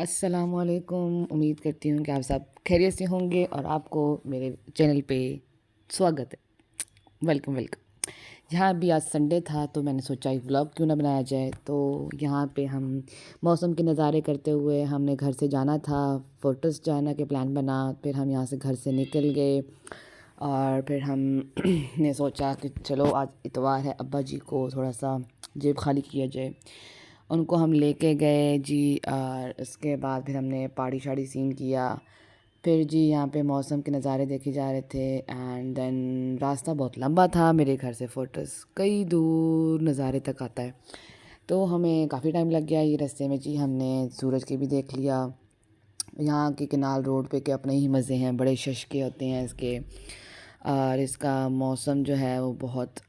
अस्सलामुअलैकुम। उम्मीद करती हूँ कि आप सब खैरियत से होंगे और आपको मेरे चैनल पे स्वागत है। Welcome welcome. यहाँ भी आज संडे था तो मैंने सोचा एक व्लॉग क्यों ना बनाया जाए। तो यहाँ पे हम मौसम के नज़ारे करते हुए हमने घर से जाना था, फ़ोटोज़ जाना के प्लान बना। फिर हम यहाँ से घर से निकल गए और फिर हम ने सोचा कि चलो आज इतवार है, अब्बा जी को थोड़ा सा जेब खाली किया जाए। उनको हम लेके गए जी और उसके बाद फिर हमने पार्टी शाड़ी सीन किया। फिर जी यहाँ पे मौसम के नज़ारे देखे जा रहे थे एंड देन रास्ता बहुत लंबा था। मेरे घर से फ़ोटोज़ कई दूर नज़ारे तक आता है तो हमें काफ़ी टाइम लग गया ये रास्ते में जी। हमने सूरज के भी देख लिया। यहाँ के किनाल रोड पे के अपने ही मज़े हैं, बड़े शश के होते हैं इसके। और इसका मौसम जो है वो बहुत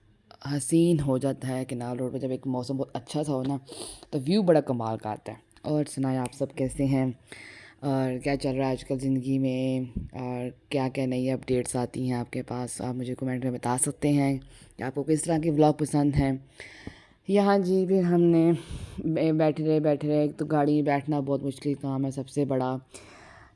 हसीन हो जाता है किनाल रोड पे। जब एक मौसम बहुत अच्छा सा हो ना तो व्यू बड़ा कमाल का आता है। और सुनाए आप सब कैसे हैं और क्या चल रहा है आजकल ज़िंदगी में और क्या क्या नई अपडेट्स आती हैं आपके पास, आप मुझे कमेंट में बता सकते हैं कि आपको किस तरह के व्लॉग पसंद हैं। यहाँ जी फिर हमने बैठे रहे। एक तो गाड़ी में बैठना बहुत मुश्किल काम है, सबसे बड़ा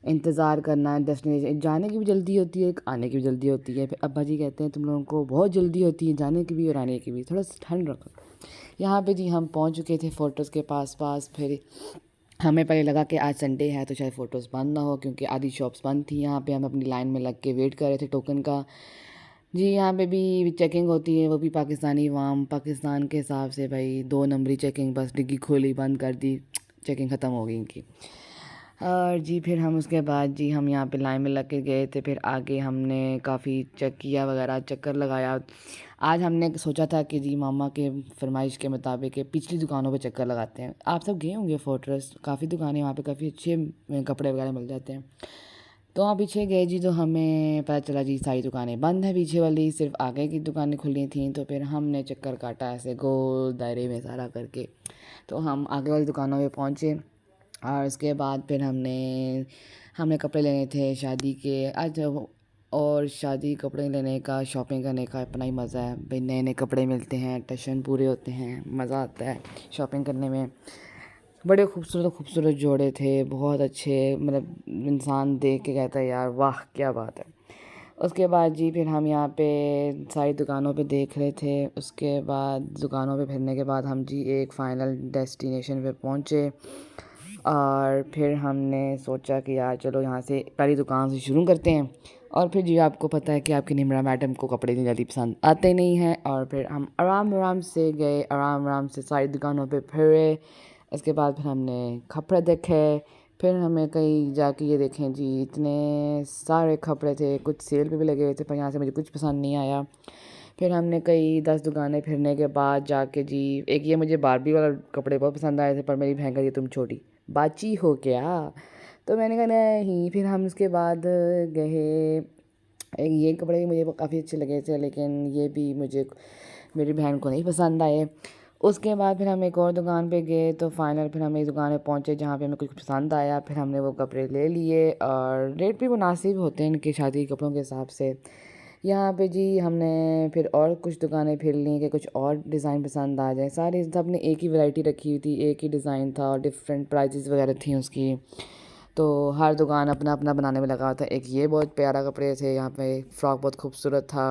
इंतज़ार करना है। डेस्टिनेशन जाने की भी जल्दी होती है, एक आने की भी जल्दी होती है। फिर अब्बा जी कहते हैं तुम लोगों को बहुत जल्दी होती है जाने की भी और आने की भी, थोड़ा सा ठंड रखो। यहाँ पे जी हम पहुँच चुके थे फ़ोटोज़ के पास। फिर हमें पहले लगा कि आज संडे है तो शायद फ़ोटोज़ बंद ना हो क्योंकि आधी शॉप्स बंद थी। यहाँ पे हम अपनी लाइन में लग के वेट कर रहे थे टोकन का। जी यहाँ पे भी चेकिंग होती है, वो भी पाकिस्तानी वाम पाकिस्तान के हिसाब से भाई 2 नंबरी चेकिंग, बस डिग्गी खोली बंद कर दी, चेकिंग ख़त्म हो गई इनकी। और जी फिर हम उसके बाद जी हम यहाँ पे लाइन में लग के गए थे। फिर आगे हमने काफ़ी चेक किया वगैरह, चक्कर लगाया। आज हमने सोचा था कि जी मामा के फरमाइश के मुताबिक पिछली दुकानों पे चक्कर लगाते हैं। आप सब गए होंगे फोर्ट्रेस, काफ़ी दुकानें वहाँ पे काफ़ी अच्छे कपड़े वगैरह मिल जाते हैं। तो वहाँ पीछे गए जी तो हमें पता चला जी सारी दुकानें बंद हैं, पीछे वाली सिर्फ आगे की दुकानें खुली थी। तो फिर हमने चक्कर काटा ऐसे गोल दायरे में सारा करके, तो हम आगे वाली दुकानों पे पहुँचे। और उसके बाद फिर हमने कपड़े लेने थे शादी के आज। और शादी कपड़े लेने का, शॉपिंग करने का अपना ही मज़ा है भाई। नए नए कपड़े मिलते हैं, टशन पूरे होते हैं, मज़ा आता है शॉपिंग करने में। बड़े खूबसूरत खूबसूरत जोड़े थे, बहुत अच्छे, मतलब इंसान देख के कहता है यार वाह क्या बात है। उसके बाद जी फिर हम यहाँ पे सारी दुकानों पे देख रहे थे। उसके बाद दुकानों पे फिरने के बाद हम जी एक फ़ाइनल डेस्टिनेशन पे पहुँचे। और फिर हमने सोचा कि यार चलो यहाँ से पहली दुकान से शुरू करते हैं। और फिर जी आपको पता है कि आपकी निमरा मैडम को कपड़े इतनी जल्दी पसंद आते नहीं हैं। और फिर हम आराम आराम से गए, आराम आराम से सारी दुकानों पे फिरे। उसके बाद फिर हमने कपड़े देखे। फिर हमें कहीं जाके ये देखें जी इतने सारे कपड़े थे, कुछ सेल पे भी लगे हुए थे, पर यहाँ से मुझे कुछ पसंद नहीं आया। फिर हमने कई 10 दुकानें फिरने के बाद जाके जी एक ये मुझे बारबी वाला कपड़े बहुत पसंद आए थे, पर मेरी बहन कहती तुम छोटी बाची हो क्या। तो मैंने कहा नहीं। फिर हम उसके बाद गए, ये कपड़े भी मुझे काफ़ी अच्छे लगे थे लेकिन ये भी मुझे मेरी बहन को नहीं पसंद आए। उसके बाद फिर हम एक और दुकान पे गए तो फाइनल फिर हम एक दुकान पे पहुँचे जहाँ पे हमें कुछ पसंद आया। फिर हमने वो कपड़े ले लिए और रेट भी मुनासिब होते हैं इनके शादी के कपड़ों के हिसाब से। यहाँ पे जी हमने फिर और कुछ दुकानें फिर ली कि कुछ और डिज़ाइन पसंद आ जाए। सारी सब ने एक ही वैरायटी रखी हुई थी, एक ही डिज़ाइन था और डिफरेंट प्राइजेस वगैरह थी उसकी। तो हर दुकान अपना अपना बनाने में लगा हुआ था। एक ये बहुत प्यारा कपड़े थे, यहाँ पे फ्रॉक बहुत खूबसूरत था।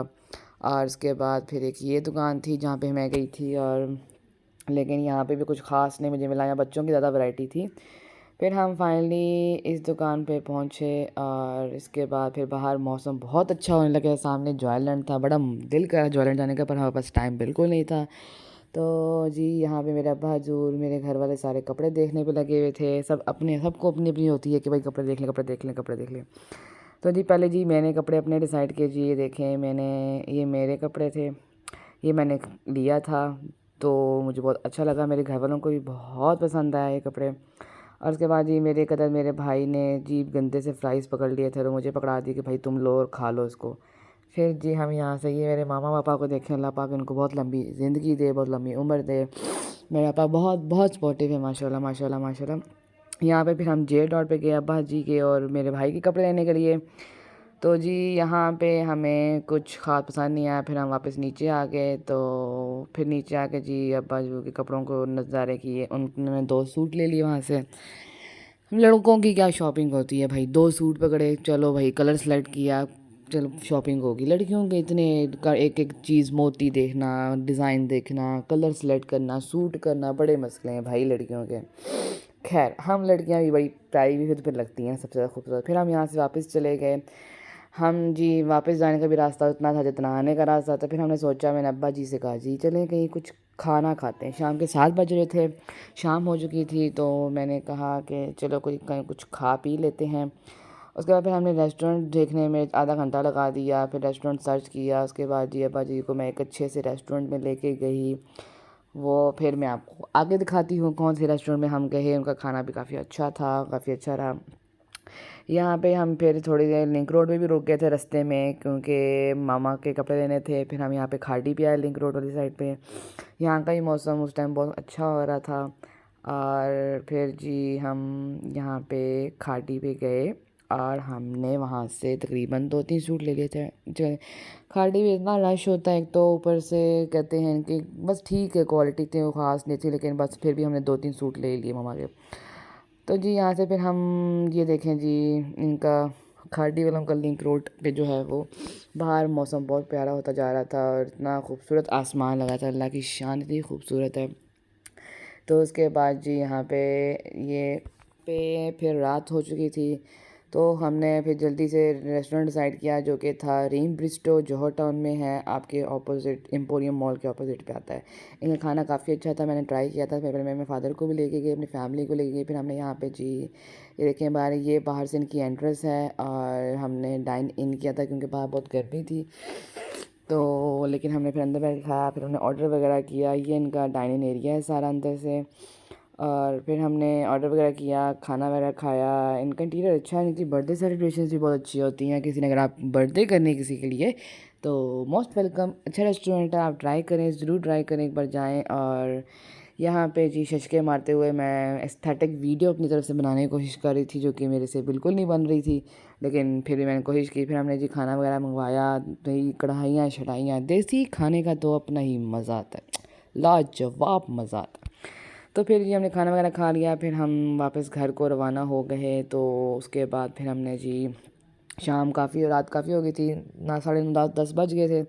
और उसके बाद फिर एक ये दुकान थी जहाँ पे मैं गई थी, और लेकिन यहाँ पे भी कुछ ख़ास नहीं मुझे मिला, यहाँ बच्चों की ज़्यादा वैरायटी थी। फिर हम फाइनली इस दुकान पे पहुँचे और इसके बाद फिर बाहर मौसम बहुत अच्छा होने लगा। सामने जॉयलैंड था, बड़ा दिल करा जॉयलैंड जाने का, पर हमारे पास टाइम बिल्कुल नहीं था। तो जी यहाँ पे मेरे अब्बा हजूर, मेरे घर वाले सारे कपड़े देखने पे लगे हुए थे। सबको अपनी अपनी होती है कि भाई कपड़े देख लें कपड़े देख लें कपड़े देख लें। तो जी पहले जी मैंने कपड़े अपने डिसाइड किए जी। ये देखें मैंने, ये मेरे कपड़े थे, ये मैंने लिया था तो मुझे बहुत अच्छा लगा, मेरे घर वालों को भी बहुत पसंद आया ये कपड़े। और उसके बाद जी मेरे भाई ने जी गंदे से फ्राइज़ पकड़ लिए थे तो मुझे पकड़ा दी कि भाई तुम लो और खा लो इसको। फिर जी हम यहाँ से ये मेरे मामा पापा को देखें, अल्लाह पाक उनको बहुत लंबी ज़िंदगी दे, बहुत लंबी उम्र दे। मेरे पापा बहुत बहुत सपोर्टिव है, माशाल्लाह माशाल्लाह माशाल्लाह। यहाँ पे फिर हम जे डॉट पे गए अब्बा जी के और मेरे भाई के कपड़े लेने के लिए। तो जी यहाँ पे हमें कुछ ख़ास पसंद नहीं आया। फिर हम वापस नीचे आ गए। तो फिर नीचे आके जी अब्बा जी के कपड़ों को नज़ारे किए, उन्होंने 2 सूट ले लिए वहाँ से। हम लड़कों की क्या शॉपिंग होती है भाई, 2 सूट पकड़े, चलो भाई कलर सेलेक्ट किया, चलो शॉपिंग होगी। लड़कियों के इतने एक एक चीज़, मोती देखना, डिज़ाइन देखना, कलर सेलेक्ट करना, सूट करना, बड़े मसले हैं भाई लड़कियों के। खैर, हम लड़कियां भी बड़ी प्यारी भी खुद पर लगती हैं, सबसे ज़्यादा खूबसूरत। फिर हम यहाँ से वापस चले गए। हम जी वापस जाने का भी रास्ता उतना था जितना आने का रास्ता था। फिर हमने सोचा, मैंने अब्बा जी से कहा, जी चलें कहीं कुछ खाना खाते हैं। शाम के 7 बज रहे थे, शाम हो चुकी थी, तो मैंने कहा कि चलो कोई कहीं कुछ खा पी लेते हैं। उसके बाद फिर हमने रेस्टोरेंट देखने में आधा घंटा लगा दिया। फिर रेस्टोरेंट सर्च किया। उसके बाद जी अब्बा जी को मैं एक अच्छे से रेस्टोरेंट में लेके गई। वो फिर मैं आपको आगे दिखाती हूँ कौन से रेस्टोरेंट में हम गए। उनका खाना भी काफ़ी अच्छा था, काफ़ी अच्छा रहा। यहाँ पे हम फिर थोड़ी देर लिंक रोड पे भी रुक गए थे रास्ते में, क्योंकि मामा के कपड़े लेने थे। फिर हम यहाँ पे खाड़ी भी आए लिंक रोड वाली साइड पे। यहाँ का ही मौसम उस टाइम बहुत अच्छा हो रहा था। और फिर जी हम यहाँ पे खाड़ी पे गए और हमने वहाँ से तकरीबन 2-3 सूट ले लिए थे। जो खाड़ी में इतना रश होता है, एक तो ऊपर से कहते हैं कि बस ठीक है, क्वालिटी थी वो ख़ास नहीं थी, लेकिन बस फिर भी हमने 2-3 सूट ले लिए मामा के। तो जी यहाँ से फिर हम ये देखें जी, इनका खाड़ी वालों का लिंक रोड पे जो है वो बाहर मौसम बहुत प्यारा होता जा रहा था और इतना खूबसूरत आसमान लगा था, अल्लाह की शान इतनी खूबसूरत है। तो उसके बाद जी यहाँ पे ये पे फिर रात हो चुकी थी, तो हमने फिर जल्दी से रेस्टोरेंट डिसाइड किया जो कि था रीम ब्रिस्टो, जौहर टाउन में है, आपके ऑपोजिट एम्पोरियम मॉल के ऑपोजिट पे आता है। इनका खाना काफ़ी अच्छा था, मैंने ट्राई किया था। फिर मैं अपने फादर को भी लेके गई, अपनी फैमिली को लेके गई। फिर हमने यहाँ पे जी ये देखें बाहर, ये बाहर से इनकी एंट्रेंस है और हमने डाइन इन किया था क्योंकि बाहर बहुत गर्मी थी। तो लेकिन हमने फिर अंदर बैठ खाया, फिर हमने ऑर्डर वगैरह किया। ये इनका डाइनिंग एरिया है सारा अंदर से। और फिर हमने ऑर्डर वगैरह किया, खाना वगैरह खाया। इनका इंटीरियर अच्छा है, इनकी बर्थडे सेलिब्रेशंस भी बहुत अच्छी होती हैं। किसी ने अगर आप बर्थडे करनी है किसी के लिए तो मोस्ट वेलकम, अच्छा रेस्टोरेंट है, आप ट्राई करें, ज़रूर ट्राई करें, एक बार जाएं। और यहाँ पे जी छचके मारते हुए मैं एस्थेटिक वीडियो अपनी तरफ से बनाने की कोशिश कर रही थी, जो कि मेरे से बिल्कुल नहीं बन रही थी, लेकिन फिर भी मैंने कोशिश की। फिर हमने जी खाना वगैरह मंगवाया, दही कढ़ाइयाँ शढ़ाइयाँ, देसी खाने का तो अपना ही मज़ा आता है, लाजवाब मज़ा आता है। तो फिर जी हमने खाना वगैरह खा लिया, फिर हम वापस घर को रवाना हो गए। तो उसके बाद फिर हमने जी शाम काफ़ी, रात काफ़ी हो गई थी ना, 9:30 10 बज गए थे।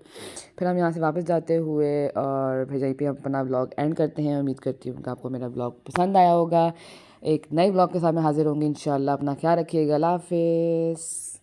फिर हम यहाँ से वापस जाते हुए और फिर यहीं पे हम अपना ब्लॉग एंड करते हैं। उम्मीद करती हूँ कि आपको मेरा ब्लॉग पसंद आया होगा। एक नए ब्लॉग के साथ मैं हाज़िर होंगी इंशाल्लाह। अपना ख्याल रखिएगा, अल्लाह हाफ़िज़।